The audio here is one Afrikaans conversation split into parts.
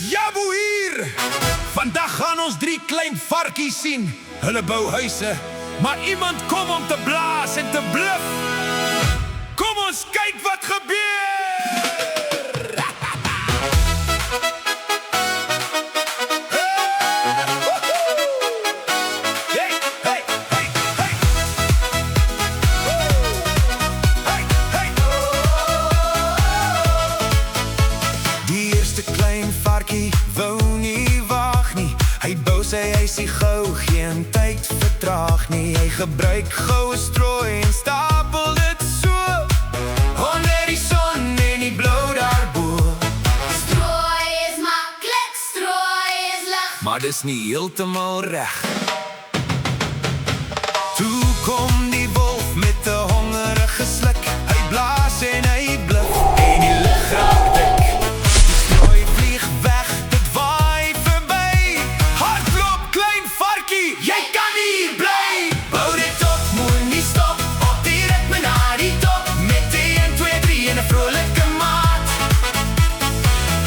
Jabu hier! Vandag gaan ons 3 klein varkies sien. Hulle bou huise, maar iemand kom om te blaas en te bluf. Kom ons kyk wat gebeur! Die eerste klein varkie wou nie wag nie. Hy bou sy huisie gou, geen tyd vertraag nie. Hy gebruik goue strooi en stapel dit so onder die son en die blou daarbo. Strooi is maklik, strooi is lig. Maar dis nie heeltemal reg. Toe kom die wolf met 'n hongerige sluk. Hy blaas en hy bluf en die lug raak dik. Die strooi vlieg weg, dit waai verby. Hardloop klein varkie, jy kan hier bly. Bou dit op, moenie stop, op die ritme na die top. Met 1, 2, 3 en 'n vrolike maat.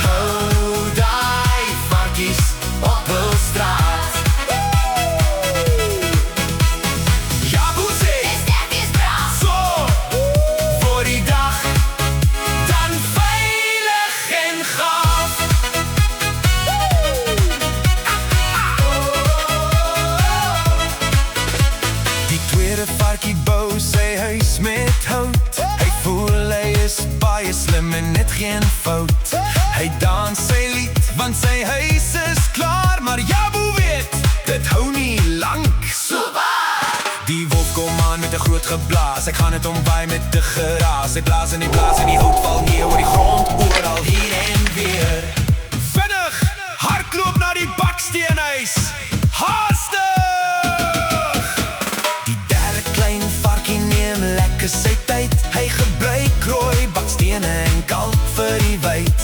Hou daai varkies op hul straat. Jabu sê, Dis sterk, dis braaf. so, voor die dag, dan veilig en gaaf. Die tweede varkie bou sy huis met hout. Hy voel hy is baie slim en net geen fout. Hy dans sy lied, want sy huis is klaar. Maar Jabu weet, dit hou nie lank. Die wolf kom aan met 'n groot geblaas. Ek gaan dit omwaai met 'n geraas. Hy blaas en die hout val neer oor die grond, oral hier en weer. Vinnig, hardloop na die baksteenhuis. Haastig! Die derde klein varkie neem lekker sy tyd. Hy gebruik rooi bakstene en kalk vir die wyd.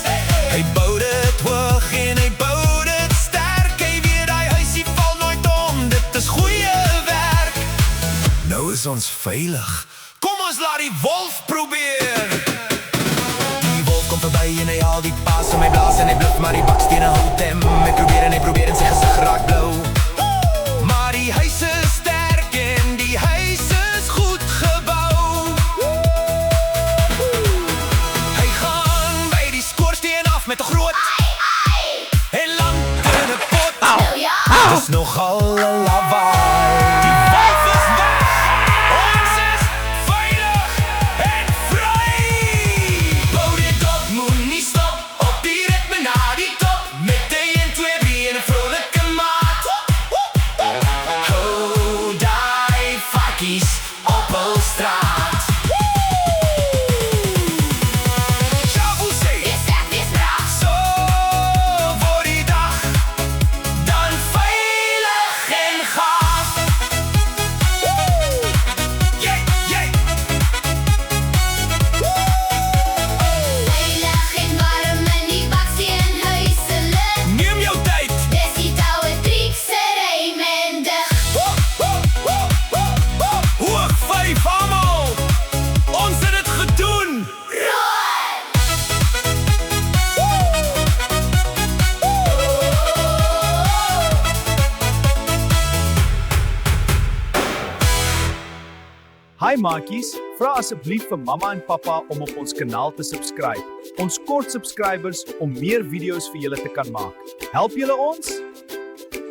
Hy bou dit hoog en hy bou dit sterk. Hy weet hy huisie val nooit om, dit is goeie werk. Nou is ons veilig. Kom ons laat die wolf probeer. Die wolf kom verby en hy haal die paas en hy blaas en hy bluf, maar die bakstene houd hem. Hy probeer en sy gesig raak blou. Maar die huis is sterk en die huis is goed gebou. Hy gaan by die skoorsteen af met 'n groot en land in 'n pot. Nou ja, Dis nogal 'n lawaai. Die wolf is weg. Ons is veilig en vry. Bou dit op, moenie stop, op die ritme na die top. Met 1, 2, 3 en 'n vrolike maat. Hou daai varkies op hul straat. Jabu sê, dis sterk, dis braaf. so voor die dag, dan veilig en gaaf. Jee, jee. Veilig en warm in die baksteenhuiselik. Neem jou tyd. Dis die touwe triekse rym en dig. Hoog 5 almal. Ons het dit gedoen. Hi maatjies, vra asseblief vir mamma en pappa om op ons kanaal te subscribe. Ons kort subscribers om meer video's vir julle te kan maak. Help julle ons?